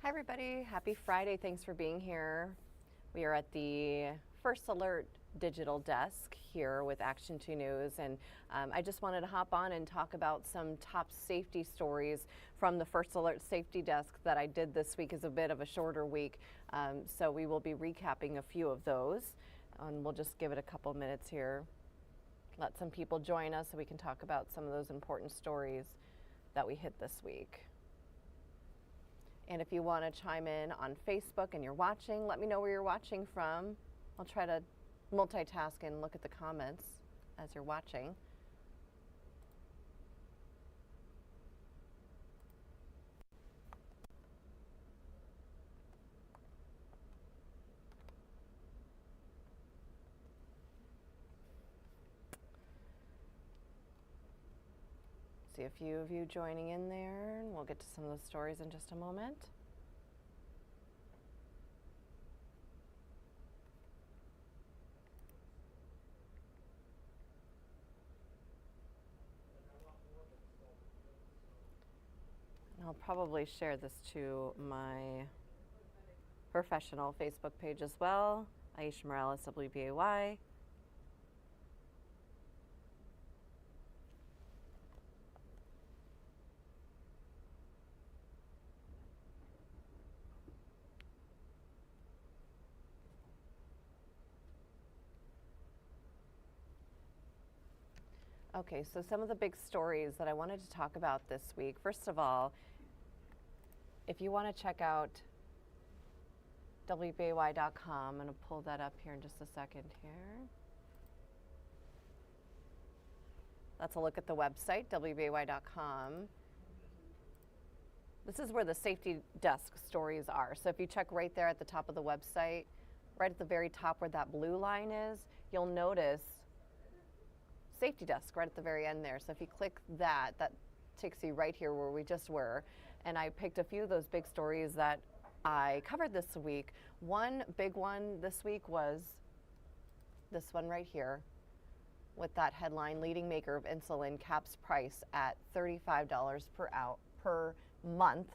Hi everybody, happy Friday. Thanks for being here. We are at the First Alert digital desk here with Action 2 News, and I just wanted to hop on and talk about some top safety stories from the First Alert safety desk that I did this week. Is a bit of a shorter week, so we will be recapping a few of those, and we'll just give it a couple minutes here. Let some people join us so we can talk about some of those important stories that we hit this week. And if you want to chime in on Facebook and you're watching, let me know where you're watching from. I'll try to multitask and look at the comments as you're watching. See a few of you joining in there, and we'll get to some of those stories in just a moment. And I'll probably share this to my professional Facebook page as well, Aisha Morales, WBAY. Okay, so some of the big stories that I wanted to talk about this week. First of all, if you want to check out WBAY.com, I'm going to pull that up here in just a second here. That's a look at the website, WBAY.com. This is where the safety desk stories are. So if you check right there at the top of the website, right at the very top where that blue line is, you'll notice safety desk right at the very end there. So if you click that, that takes you right here where we just were. And I picked a few of those big stories that I covered this week. One big one this week was this one right here with that headline, leading maker of insulin caps price at $35 per month.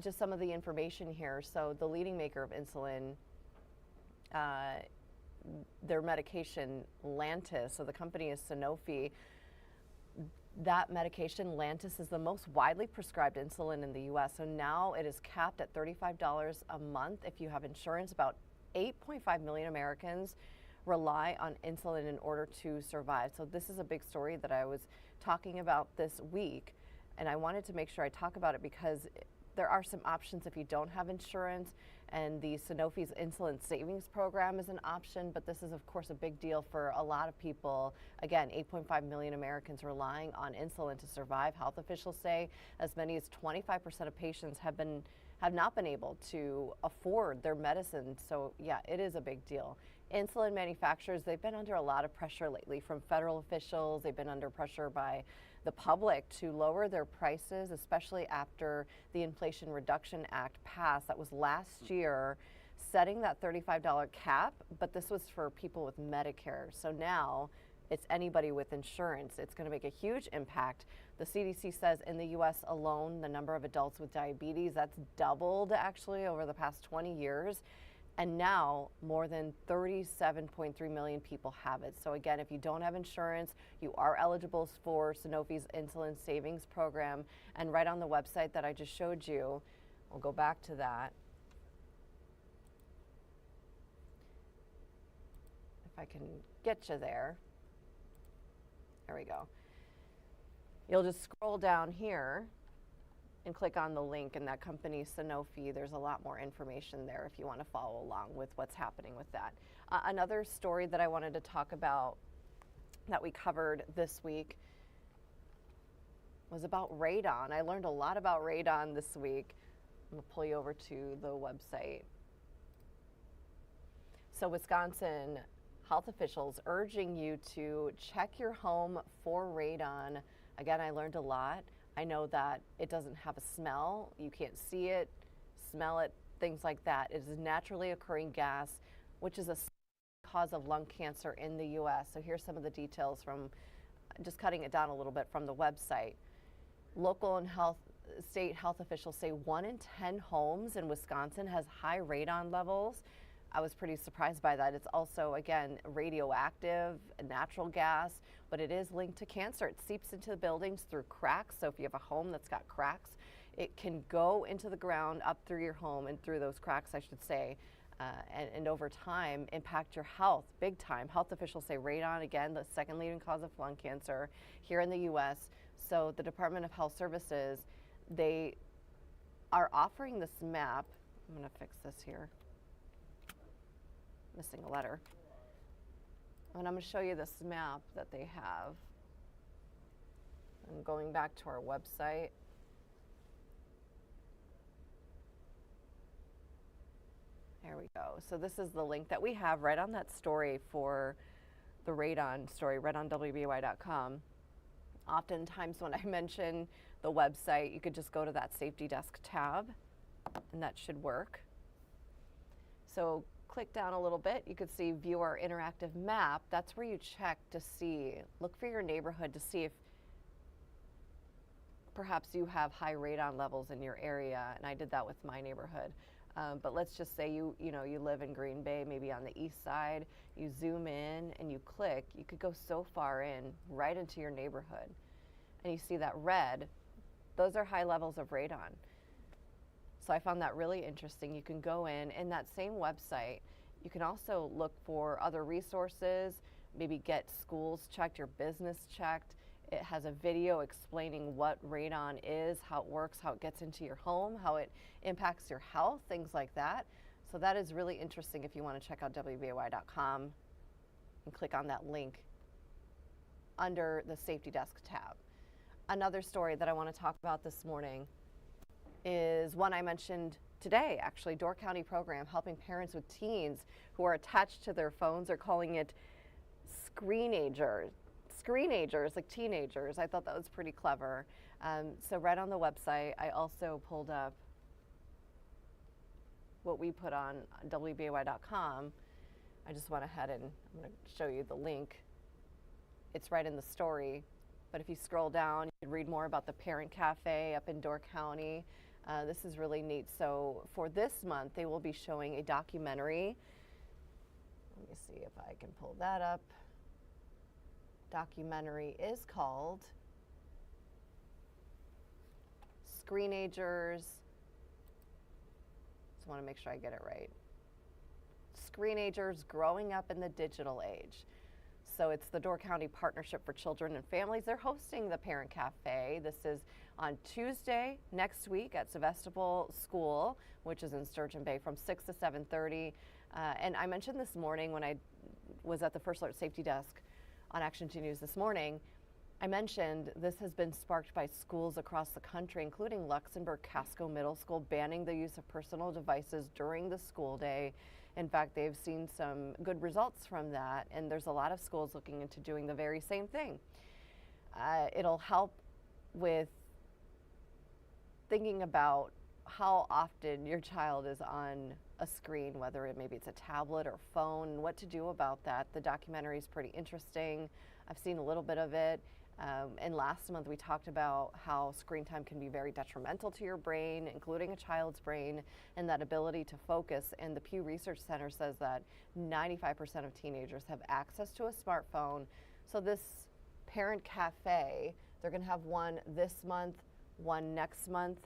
Just some of the information here. So the leading maker of insulin, their medication Lantus, so the company is Sanofi. That medication Lantus is the most widely prescribed insulin in the US. So now it is capped at $35 a month if you have insurance. About 8.5 million Americans rely on insulin in order to survive. So this is a big story that I was talking about this week, and I wanted to make sure I talk about it because there are some options if you don't have insurance, and the Sanofi's insulin savings program is an option, but this is of course a big deal for a lot of people. Again, 8.5 million Americans relying on insulin to survive. Health officials say as many as 25% of patients have not been able to afford their medicine. So yeah, it is a big deal. Insulin manufacturers, they've been under a lot of pressure lately from federal officials. They've been under pressure by the public to lower their prices, especially after the Inflation Reduction Act passed. That was last year, setting that $35 cap, but this was for people with Medicare. So now it's anybody with insurance. It's going to make a huge impact. The CDC says in the US alone, the number of adults with diabetes, that's doubled actually over the past 20 years. And now more than 37.3 million people have it. So again, if you don't have insurance, you are eligible for Sanofi's insulin savings program. And right on the website that I just showed you, we'll go back to that. If I can get you there. There we go. You'll just scroll down here and click on the link, and that company Sanofi, there's a lot more information there if you want to follow along with what's happening with that. Another story that I wanted to talk about that we covered this week was about radon. I learned a lot about radon this week. I'm going to pull you over to the website. So Wisconsin health officials urging you to check your home for radon. Again, I learned a lot. I know that it doesn't have a smell. You can't see it, smell it, things like that. It is a naturally occurring gas, which is a cause of lung cancer in the US. So here's some of the details from just cutting it down a little bit from the website. Local and health state health officials say 1 in 10 homes in Wisconsin has high radon levels. I was pretty surprised by that. It's also, again, radioactive, natural gas, but it is linked to cancer. It seeps into the buildings through cracks. So if you have a home that's got cracks, it can go into the ground, up through your home and through those cracks, I should say, and over time impact your health big time. Health officials say radon, again, the second leading cause of lung cancer here in the U.S. So the Department of Health Services, they are offering this map. I'm going to fix this here. Missing a letter. And I'm going to show you this map that they have. I'm going back to our website. There we go. So this is the link that we have right on that story for the radon story, right on WBAY.com. Oftentimes when I mention the website, you could just go to that safety desk tab, and that should work. So click down a little bit, you could see view our interactive map. That's where you check to see, look for your neighborhood to see if perhaps you have high radon levels in your area, and I did that with my neighborhood. But let's just say you live in Green Bay, maybe on the east side. You zoom in and you click. You could go so far in, right into your neighborhood, and you see that red. Those are high levels of radon. So I found that really interesting. You can go in that same website. You can also look for other resources, maybe get schools checked, your business checked. It has a video explaining what radon is, how it works, how it gets into your home, how it impacts your health, things like that. So that is really interesting if you want to check out WBAY.com and click on that link under the Safety Desk tab. Another story that I want to talk about this morning is one I mentioned today, actually. Door County program helping parents with teens who are attached to their phones. Are calling it screenagers, like teenagers. I thought that was pretty clever. So right on the website, I also pulled up what we put on WBAY.com. I just went ahead and I'm going to show you the link. It's right in the story. But if you scroll down, you can read more about the Parent Cafe up in Door County. This is really neat. So for this month, they will be showing a documentary. Let me see if I can pull that up. Documentary is called Screenagers. Just want to make sure I get it right. Screenagers Growing Up in the Digital Age. So it's the Door County Partnership for Children and Families. They're hosting the Parent Cafe. This is on Tuesday next week at Sevastopol School, which is in Sturgeon Bay, from 6 to 7:30. And I mentioned this morning when I was at the First Alert Safety Desk on Action 2 News this morning, I mentioned this has been sparked by schools across the country, including Luxembourg Casco Middle School, banning the use of personal devices during the school day. In fact, they've seen some good results from that, and there's a lot of schools looking into doing the very same thing. It'll help with thinking about how often your child is on a screen, whether maybe it's a tablet or phone, and what to do about that. The documentary is pretty interesting. I've seen a little bit of it. And last month we talked about how screen time can be very detrimental to your brain, including a child's brain, and that ability to focus. And the Pew Research Center says that 95% of teenagers have access to a smartphone. So this Parent Cafe, they're going to have one this month, one next month.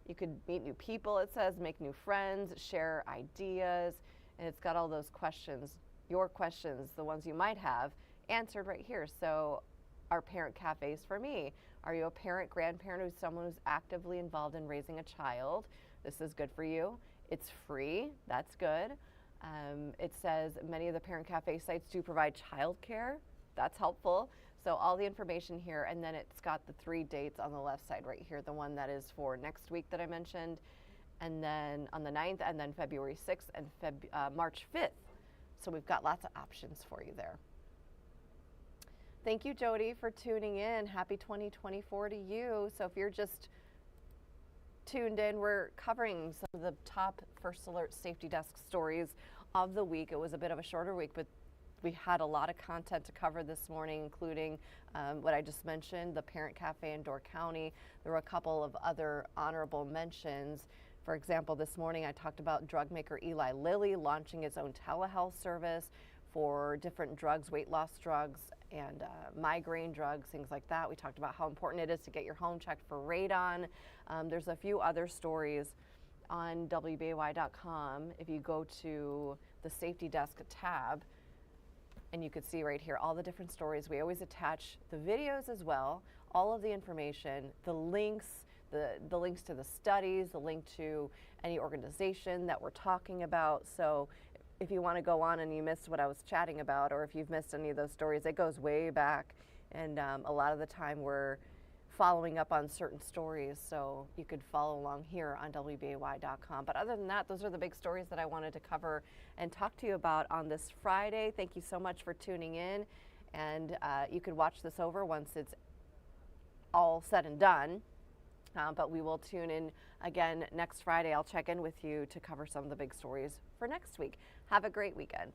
You could meet new people, it says, make new friends, share ideas, and it's got all those questions, your questions, the ones you might have, answered right here. So our Parent Cafes for me. Are you a parent, grandparent, or someone who's actively involved in raising a child? This is good for you. It's free. That's good. It says many of the Parent Cafe sites do provide childcare. That's helpful. So all the information here, and then it's got the 3 dates on the left side right here, the one that is for next week that I mentioned, and then on the 9th, and then February 6th and March 5th. So we've got lots of options for you there. Thank you, Jody, for tuning in. Happy 2024 to you. So if you're just tuned in, we're covering some of the top First Alert Safety Desk stories of the week. It was a bit of a shorter week, but We had a lot of content to cover this morning, including what I just mentioned, the Parent Cafe in Door County. There were a couple of other honorable mentions. For example, this morning I talked about drug maker Eli Lilly launching its own telehealth service for different drugs, weight loss drugs and migraine drugs, things like that. We talked about how important it is to get your home checked for radon. There's a few other stories on WBAY.com. If you go to the safety desk tab, and you could see right here all the different stories. We always attach the videos as well, all of the information, the links, the links to the studies, the link to any organization that we're talking about. So if you want to go on and you missed what I was chatting about, or if you've missed any of those stories, it goes way back. And a lot of the time we're following up on certain stories, so you could follow along here on WBAY.com. But other than that, those are the big stories that I wanted to cover and talk to you about on this Friday. Thank you so much for tuning in, and you could watch this over once it's all said and done. But we will tune in again next Friday. I'll check in with you to cover some of the big stories for next week. Have a great weekend.